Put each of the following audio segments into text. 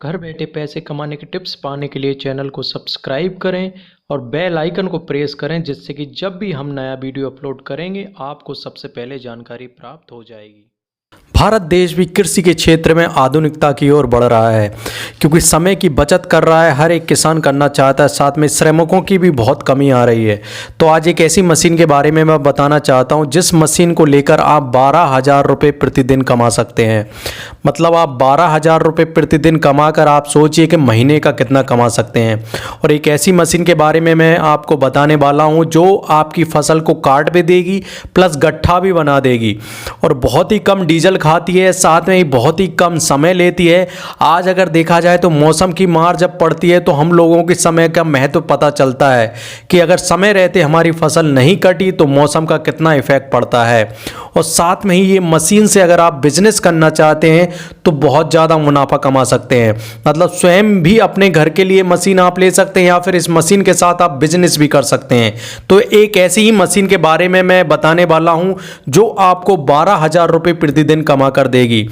घर बैठे पैसे कमाने के टिप्स पाने के लिए चैनल को सब्सक्राइब करें और बेल आइकन को प्रेस करें, जिससे कि जब भी हम नया वीडियो अपलोड करेंगे आपको सबसे पहले जानकारी प्राप्त हो जाएगी। भारत देश भी कृषि के क्षेत्र में आधुनिकता की ओर बढ़ रहा है, क्योंकि समय की बचत कर रहा है। हर एक किसान करना चाहता है, साथ में श्रमिकों की भी बहुत कमी आ रही है। तो आज एक ऐसी मशीन के बारे में मैं बताना चाहता हूं, जिस मशीन को लेकर आप 12,000 रुपये प्रतिदिन कमा सकते हैं। मतलब आप 12,000 रुपये प्रतिदिन कमा कर आप सोचिए कि महीने का कितना कमा सकते हैं। और एक ऐसी मशीन के बारे में मैं आपको बताने वाला हूँ जो आपकी फसल को काट भी देगी, प्लस गट्ठा भी बना देगी, और बहुत ही कम डीजल खाती है, साथ में ही बहुत ही कम समय लेती है। आज अगर देखा जाए तो मौसम की मार जब पड़ती है तो हम लोगों के समय का महत्व पता चलता है कि अगर समय रहते हमारी फसल नहीं कटी तो मौसम का कितना इफेक्ट पड़ता है। और साथ में ही ये मशीन से अगर आप बिजनेस करना चाहते हैं तो बहुत ज़्यादा मुनाफा कमा सकते हैं। मतलब स्वयं भी अपने घर के लिए मशीन आप ले सकते हैं, या फिर इस मशीन के साथ आप बिजनेस भी कर सकते हैं। तो एक ऐसी ही मशीन के बारे में मैं बताने वाला हूं जो आपको 12,000 रुपये प्रतिदिन कमा कर देगी।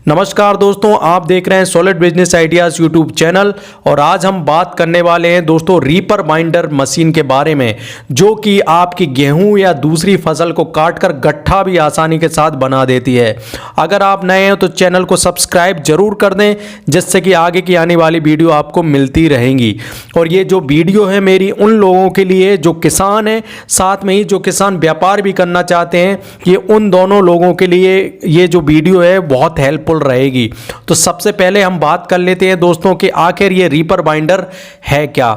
नमस्कार दोस्तों, आप देख रहे हैं solid business ideas YouTube channel, और आज हम बात करने वाले हैं दोस्तों रीपर बाइंडर मशीन के बारे में, जो कि आपकी गेहूं या दूसरी फसल को काटकर गट्ठा भी आसानी के साथ बना देती है। अगर आप नए हैं तो चैनल को सब्सक्राइब जरूर कर दें, जिससे कि आगे की आने वाली वीडियो आपको मिलती रहेंगी। और ये जो वीडियो है मेरी उन लोगों के लिए जो किसान हैं, साथ में ही जो किसान व्यापार भी करना चाहते हैं, ये उन दोनों लोगों के लिए ये जो वीडियो है बहुत हेल्पफुल रहेगी। तो सबसे पहले हम बात कर लेते हैं दोस्तों कि आखिर ये रीपर बाइंडर है क्या।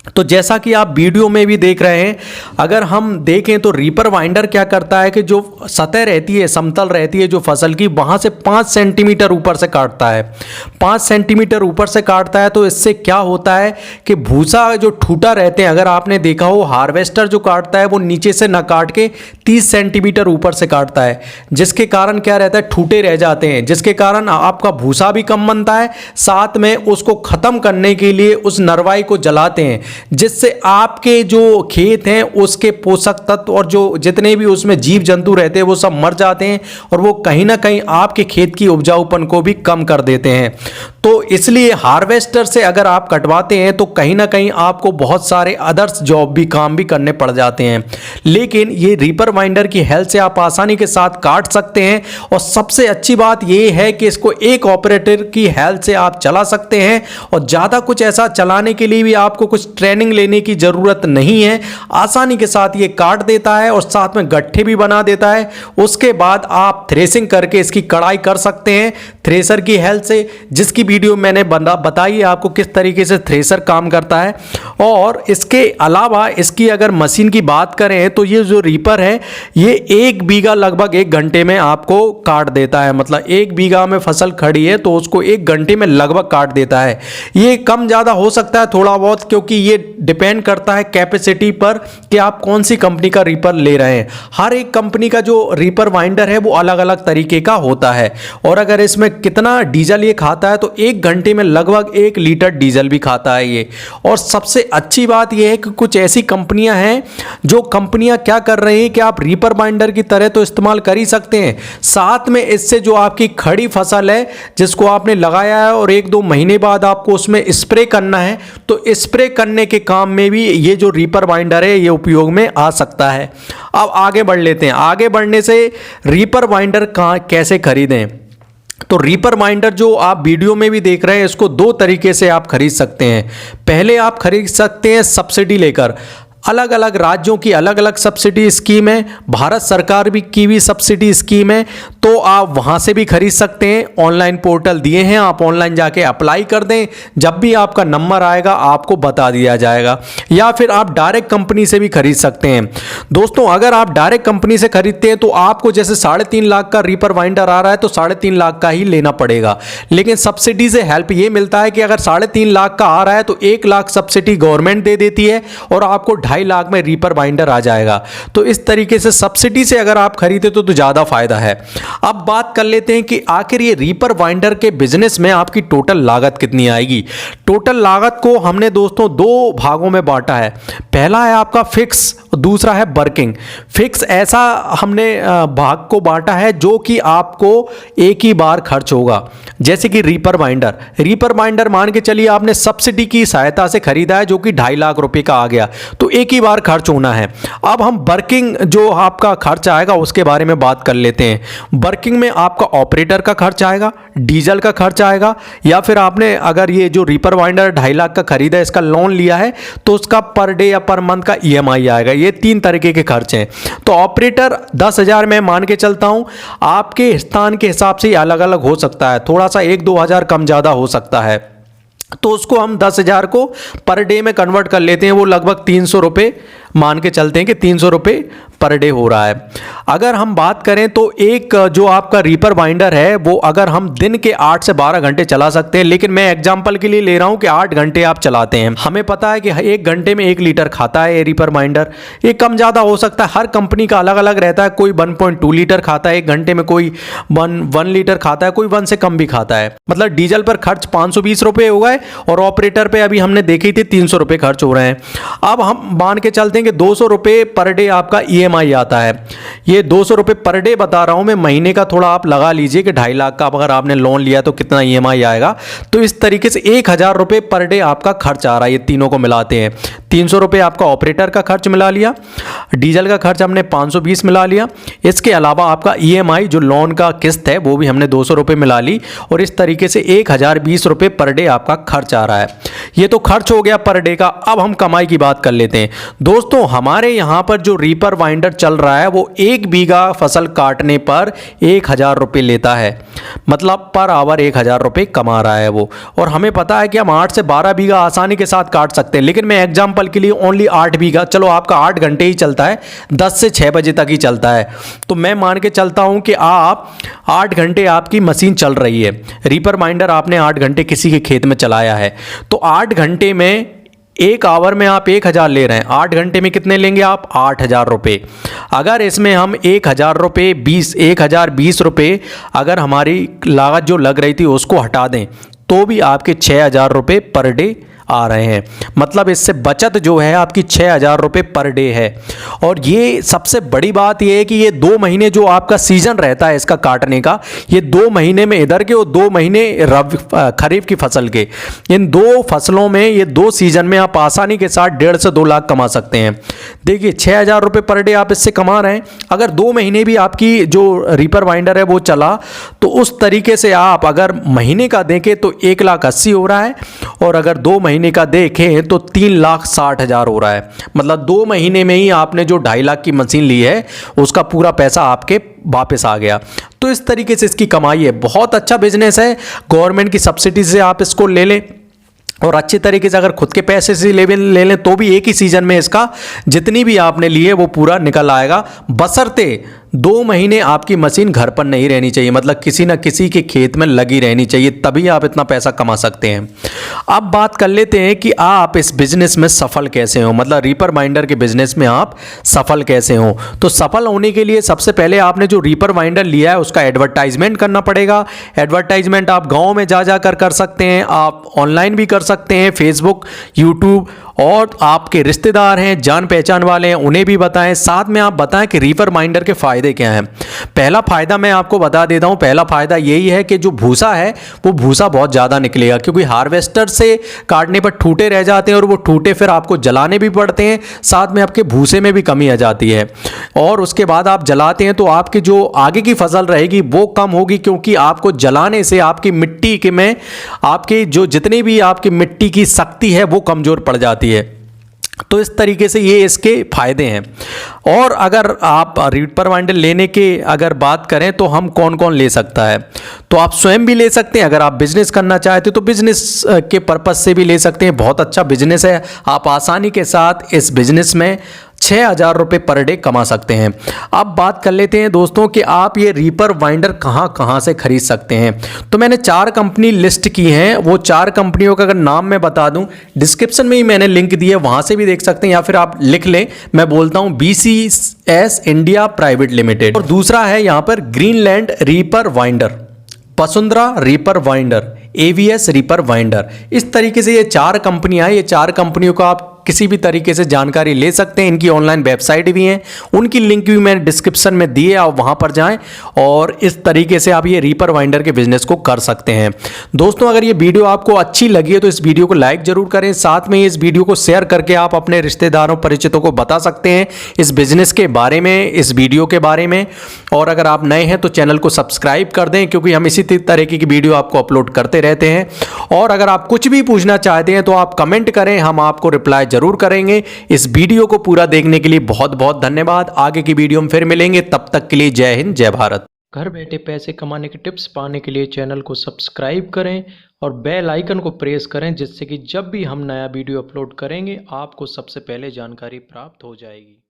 तो जैसा कि आप वीडियो में भी देख रहे हैं, अगर हम देखें तो रीपर बाइंडर क्या करता है कि जो सतह रहती है, समतल रहती है जो फसल की, वहां से 5 सेंटीमीटर ऊपर से काटता है। 5 सेंटीमीटर ऊपर से काटता है तो इससे क्या होता है कि भूसा जो ठूटा रहते हैं, अगर आपने देखा हो हार्वेस्टर जो काटता है वो नीचे से न काट के 30 सेंटीमीटर ऊपर से काटता है, जिसके कारण क्या रहता है, ठूटे रह जाते हैं, जिसके कारण आपका भूसा भी कम बनता है। साथ में उसको खत्म करने के लिए उस नरवाई को जलाते हैं, जिससे आपके जो खेत हैं उसके पोषक तत्व और जो जितने भी उसमें जीव जंतु रहते हैं वो सब मर जाते हैं, और वो कहीं ना कहीं आपके खेत की उपजाऊपन को भी कम कर देते हैं। तो इसलिए हार्वेस्टर से अगर आप कटवाते हैं तो कहीं ना कहीं आपको बहुत सारे अदर्स जॉब भी काम भी करने पड़ जाते हैं। लेकिन ये रीपर बाइंडर की हेल्प से आप आसानी के साथ काट सकते हैं, और सबसे अच्छी बात ये है कि इसको एक ऑपरेटर की हेल्प से आप चला सकते हैं, और ज़्यादा कुछ ऐसा चलाने के लिए भी आपको कुछ ट्रेनिंग लेने की ज़रूरत नहीं है। आसानी के साथ ये काट देता है और साथ में गट्ठे भी बना देता है। उसके बाद आप थ्रेसिंग करके इसकी कढ़ाई कर सकते हैं थ्रेसर की हेल्प से, जिसकी वीडियो मैंने बताई है आपको किस तरीके से थ्रेसर काम करता है। और इसके अलावा इसकी अगर मशीन की बात करें तो ये जो रीपर है ये 1 बीघा लगभग 1 घंटे में आपको काट देता है। मतलब 1 बीघा में फसल खड़ी है तो उसको 1 घंटे में लगभग काट देता है। ये कम ज़्यादा हो सकता है थोड़ा बहुत, क्योंकि ये डिपेंड करता है कैपेसिटी पर कि आप कौन सी कंपनी का रीपर ले रहे हैं। हर एक कंपनी का जो रीपर बाइंडर है वो अलग अलग तरीके का होता है, और अगर इसमें कितना डीजल ये खाता है तो 1 घंटे में लगभग 1 लीटर डीजल भी खाता है ये। और सबसे अच्छी बात ये है कि कुछ ऐसी कंपनियां हैं जो कंपनियां क्या कर रही हैं कि आप रीपर बाइंडर की तरह तो इस्तेमाल कर ही सकते हैं, साथ में इससे जो आपकी खड़ी फसल है जिसको आपने लगाया है और 1-2 महीने बाद आपको उसमें स्प्रे करना है, तो स्प्रे करने के काम में भी ये जो रीपर बाइंडर है ये उपयोग में आ सकता है। अब आगे बढ़ लेते हैं। आगे बढ़ने से रीपर बाइंडर कहाँ कैसे खरीदें। तो रीपर बाइंडर जो आप वीडियो में भी देख रहे हैं इसको 2 तरीके से आप खरीद सकते हैं। पहले आप खरीद सकते हैं सब्सिडी लेकर। अलग अलग राज्यों की अलग अलग सब्सिडी स्कीम है, भारत सरकार की भी सब्सिडी स्कीम है, तो आप वहाँ से भी खरीद सकते हैं। ऑनलाइन पोर्टल दिए हैं, आप ऑनलाइन जाके अप्लाई कर दें, जब भी आपका नंबर आएगा आपको बता दिया जाएगा। या फिर आप डायरेक्ट कंपनी से भी खरीद सकते हैं। दोस्तों अगर आप डायरेक्ट कंपनी से खरीदते हैं तो आपको जैसे 3.5 लाख का रीपर बाइंडर आ रहा है तो 3.5 लाख का ही लेना पड़ेगा। लेकिन सब्सिडी से हेल्प ये मिलता है कि अगर 3.5 लाख का आ रहा है तो 1 लाख सब्सिडी गवर्नमेंट दे देती है, और आपको 2.5 लाख में रीपर बाइंडर आ जाएगा। तो इस तरीके से सब्सिडी से अगर आप खरीदे तो ज़्यादा फायदा है। अब बात कर लेते हैं कि आखिर ये रीपर बाइंडर के बिजनेस में आपकी टोटल लागत कितनी आएगी। टोटल लागत को हमने दोस्तों 2 भागों में बांटा है। पहला है आपका फिक्स, दूसरा है वर्किंग। फिक्स ऐसा हमने भाग को बांटा है जो कि आपको एक ही बार खर्च होगा, जैसे कि रीपर बाइंडर मान के चलिए आपने सब्सिडी की सहायता से खरीदा है जो कि 2.5 लाख रुपए का आ गया, तो एक ही बार खर्च होना है। अब हम वर्किंग जो आपका खर्च आएगा उसके बारे में बात कर लेते हैं। वर्किंग में आपका ऑपरेटर का खर्च आएगा, डीजल का खर्च आएगा, या फिर आपने अगर ये जो रीपर बाइंडर 2.5 लाख का खरीदा है, इसका लोन लिया है, तो उसका पर डे या पर मंथ का EMI आएगा। ये 3 तरीके के खर्च हैं। तो ऑपरेटर 10,000 में मान के चलता हूं, आपके स्थान के हिसाब से अलग अलग हो सकता है, थोड़ा सा 1-2 हज़ार कम ज़्यादा हो सकता है। तो उसको हम 10,000 को पर डे में कन्वर्ट कर लेते हैं, वो लगभग 300 रुपये मान के चलते हैं कि 300 रुपये पर डे हो रहा है। अगर हम बात करें तो एक जो आपका रीपर बाइंडर है वो अगर हम दिन के 8 से 12 घंटे चला सकते हैं, लेकिन मैं एग्जांपल के लिए ले रहा हूं कि 8 घंटे आप चलाते हैं। हमें पता है कि 1 घंटे में 1 लीटर खाता है ये रीपर बाइंडर। ये कम ज़्यादा हो सकता है, हर कंपनी का अलग अलग रहता है। कोई 1.2 लीटर खाता है 1 घंटे में, कोई 1 लीटर खाता है, कोई 1 से कम भी खाता है। मतलब डीजल पर खर्च 520 रुपये हो गए और ऑपरेटर पे अभी हमने देखी थी 300 रुपये खर्च हो रहे हैं। अब हम मान के चलते हैं कि 200 रुपये पर डे आपका EMI आता है। ये 200 रुपये पर डे बता रहा हूं मैं, महीने का थोड़ा आप लगा लीजिए कि 2.5 लाख का अगर आपने लोन लिया तो कितना EMI आएगा। तो इस तरीके से 1,000 रुपये पर डे आपका खर्च आ रहा है। ये तीनों को मिलाते हैं 300 रुपये आपका ऑपरेटर का खर्च मिला लिया, डीजल का खर्च हमने 520 मिला लिया, इसके अलावा आपका EMI जो लोन का किस्त है वो भी हमने 200 रुपये मिला ली, और इस तरीके से 1,020 रुपये पर डे आपका खर्च आ रहा है। ये तो खर्च हो गया पर डे का। अब हम कमाई की बात कर लेते हैं। दोस्तों हमारे यहाँ पर जो रीपर बाइंडर चल रहा है वो 1 बीघा फसल काटने पर 1,000 रुपये लेता है, मतलब पर आवर 1,000 रुपये कमा रहा है वो। और हमें पता है कि हम 8 से 12 बीघा आसानी के साथ काट सकते हैं, लेकिन मैं एग्जांपल के लिए ओनली 8 बीघा, चलो आपका 8 घंटे ही चलता है, 10 से 6 बजे तक ही चलता है, तो मैं मान के चलता हूं कि आप 8 घंटे आपकी मशीन चल रही है। रीपर बाइंडर आपने 8 घंटे किसी के खेत में चलाया है, तो 8 घंटे में 1 आवर में आप 1,000 ले रहे हैं, 8 घंटे में कितने लेंगे आप? 8,000 रुपये। अगर इसमें हम 1,000 रुपये 1,020 रुपये अगर हमारी लागत जो लग रही थी उसको हटा दें तो भी आपके 6,000 रुपये पर डे आ रहे हैं। मतलब इससे बचत जो है आपकी 6,000 रुपये पर डे है। और ये सबसे बड़ी बात ये है कि ये 2 महीने जो आपका सीजन रहता है इसका काटने का, ये 2 महीने में इधर के और 2 महीने खरीफ की फसल के, इन 2 फसलों में ये 2 सीजन में आप आसानी के साथ 1.5 से 2 लाख कमा सकते हैं। देखिए 6,000 रुपये पर डे आप इससे कमा रहे हैं। अगर 2 महीने भी आपकी जो रीपर बाइंडर है वो चला तो उस तरीके से आप अगर महीने का देखें तो 1,80,000 हो रहा है, और अगर 2 महीने का देखें तो 3,60,000 हो रहा है। मतलब 2 महीने में ही आपने जो 2.5 लाख की मशीन ली है उसका पूरा पैसा आपके वापस आ गया। तो इस तरीके से इसकी कमाई है। बहुत अच्छा बिजनेस है, गवर्नमेंट की सब्सिडी से आप इसको ले लें, और अच्छे तरीके से अगर खुद के पैसे से ले लें तो भी एक ही सीजन में इसका जितनी भी आपने ली है वो पूरा निकल आएगा, बशर्ते 2 महीने आपकी मशीन घर पर नहीं रहनी चाहिए, मतलब किसी न किसी के खेत में लगी रहनी चाहिए, तभी आप इतना पैसा कमा सकते हैं। अब बात कर लेते हैं कि आप इस बिजनेस में सफल कैसे हो, मतलब रीपर बाइंडर के बिजनेस में आप सफल कैसे हो। तो सफल होने के लिए सबसे पहले आपने जो रीपर बाइंडर लिया है उसका एडवर्टाइजमेंट करना पड़ेगा। एडवर्टाइजमेंट आप गाँव में जा कर सकते हैं, आप ऑनलाइन भी कर सकते हैं, फेसबुक, यूट्यूब, और आपके रिश्तेदार हैं, जान पहचान वाले हैं, उन्हें भी बताएं। साथ में आप बताएं कि रीपर बाइंडर के फ़ायदे क्या हैं। पहला फ़ायदा मैं आपको बता देता हूं। पहला फ़ायदा यही है कि जो भूसा है वो भूसा बहुत ज़्यादा निकलेगा, क्योंकि हार्वेस्टर से काटने पर ठूटे रह जाते हैं और वो ठूटे फिर आपको जलाने भी पड़ते हैं, साथ में आपके भूसे में भी कमी आ जाती है। और उसके बाद आप जलाते हैं तो आपकी जो आगे की फसल रहेगी वो कम होगी, क्योंकि आपको जलाने से आपकी मिट्टी के में आपकी जो जितनी भी आपकी मिट्टी की शक्ति है वो कमज़ोर पड़ जाती है। तो इस तरीके से ये इसके फायदे हैं। और अगर आप रीपर बाइंडर लेने के अगर बात करें तो हम कौन कौन ले सकता है, तो आप स्वयं भी ले सकते हैं। अगर आप बिजनेस करना चाहते हो तो बिजनेस के पर्पस से भी ले सकते हैं। बहुत अच्छा बिजनेस है, आप आसानी के साथ इस बिजनेस में 6,000 रुपये पर डे कमा सकते हैं। अब बात कर लेते हैं दोस्तों कि आप ये रीपर वाइंडर कहाँ से खरीद सकते हैं। तो मैंने 4 कंपनी लिस्ट की हैं, वो 4 कंपनियों का अगर नाम मैं बता दूं, डिस्क्रिप्शन में ही मैंने लिंक दिया है, वहां से भी देख सकते हैं, या फिर आप लिख लें, मैं बोलता हूं BCS इंडिया प्राइवेट लिमिटेड। और दूसरा है यहां पर Greenland reaper winder, Vasundhara reaper winder, AVS reaper winder. इस तरीके से ये 4 कंपनियां हैं। ये 4 कंपनियों का आप किसी भी तरीके से जानकारी ले सकते हैं। इनकी ऑनलाइन वेबसाइट भी है, उनकी लिंक भी मैंने डिस्क्रिप्शन में दी है, आप वहां पर जाएं और इस तरीके से आप ये रीपर वाइंडर के बिजनेस को कर सकते हैं। दोस्तों अगर ये वीडियो आपको अच्छी लगी है तो इस वीडियो को लाइक जरूर करें, साथ में इस वीडियो को शेयर करके आप अपने रिश्तेदारों परिचितों को बता सकते हैं इस बिजनेस के बारे में, इस वीडियो के बारे में। और अगर आप नए हैं तो चैनल को सब्सक्राइब कर दें, क्योंकि हम इसी तरीके की वीडियो आपको अपलोड करते रहते हैं। और अगर आप कुछ भी पूछना चाहते हैं तो आप कमेंट करें, हम आपको रिप्लाई जरूर करेंगे। इस वीडियो को पूरा देखने के लिए बहुत बहुत धन्यवाद। आगे की वीडियो में फिर मिलेंगे, तब तक के लिए जय हिंद, जय भारत। घर बैठे पैसे कमाने के टिप्स पाने के लिए चैनल को सब्सक्राइब करें और बेल आइकन को प्रेस करें, जिससे कि जब भी हम नया वीडियो अपलोड करेंगे आपको सबसे पहले जानकारी प्राप्त हो जाएगी।